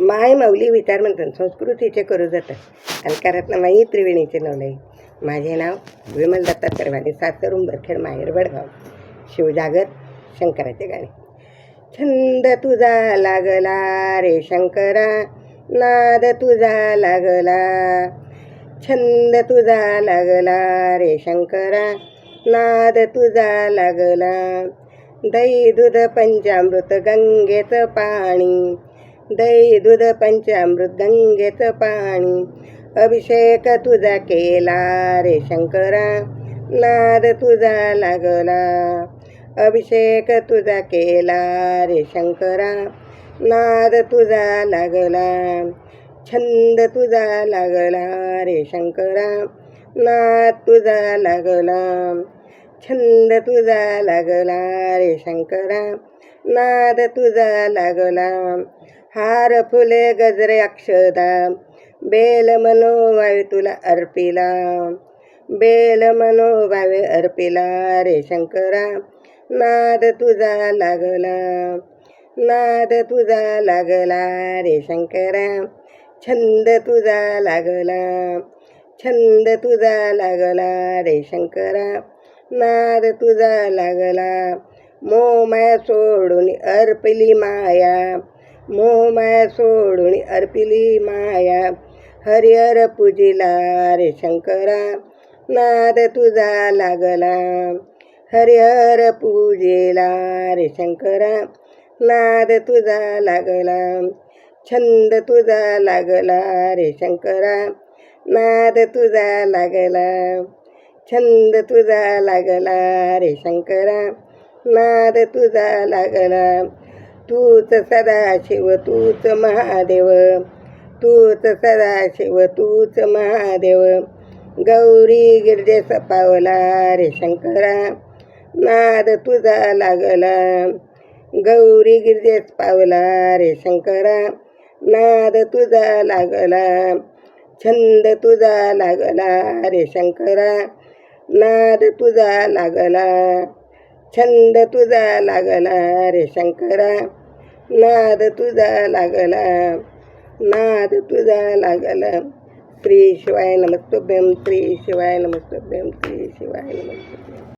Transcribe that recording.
माय माऊली विचार म्हणतात संस्कृतीचे करू जातात अलकारात माई त्रिवेणीचे नवलाई. माझे नाव विमल दत्तात्रय वाणी, सासर उंबरखेड, माहेर वडगाव. शिवजागर शंकराचे गाणे. छंद तुझा लागला रे शंकरा, नाद तुझा लागला. छंद तुझा लागला रे शंकरा, नाद तुझा लागला. दही दूध पंचामृत गंगेचं पाणी, दही दूध पंचामृत गंगेचं पाणी. अभिषेक तुझा केला रे शंकरा, नाद तुझा लागला. अभिषेक तुझा केला रे शंकरा, नाद तुझा लागला. छंद तुझा लागला रे शंकरा, नाद तुझा लागला. छंद तुझा लागला रे शंकरा, नाद तुझा लागला. हार फुले गजरे अक्षदा, बेल मनोभावे तुला अर्पिला. बेल मनोभावे अर्पिला रे शंकरा, नाद तुझा लागला. नाद तुझा लागला रे शंकरा, छंद तुझा लागला. छंद तुझा लागला रे शंकरा, नाद तुझा लागला. मोहमाया सोडून अर्पिली माया, मोहमाया सोडून अर्पिली माया. हरिहर पूजिला रे शंकरा, नाद तुझा लागला. हरिहर पूजिला रे शंकरा, नाद तुझा लागला. छंद तुझा लागला रे शंकरा, नाद तुझा लागला. छंद तुझा लागला रे शंकरा, नाद तुझा लागला. तूच सदाशिव तूच महादेव, तूच सदाशिव तूच महादेव. गौरी गिरजेस पावला रे शंकरा, नाद तुझा लागला. गौरी गिरजेस पावला रे शंकरा, नाद तुझा लागला. छंद तुझा लागला रे शंकरा, नाद तुझा लागला. छंद तुझा लागला रे शंकरा, नाद तुझा लागला. नाद तुझा लागला. श्री शिवाय नमस्तुभ्यं, श्री शिवाय नमस्तुभ्यं, श्री शिवाय नमस्तुभ्यं.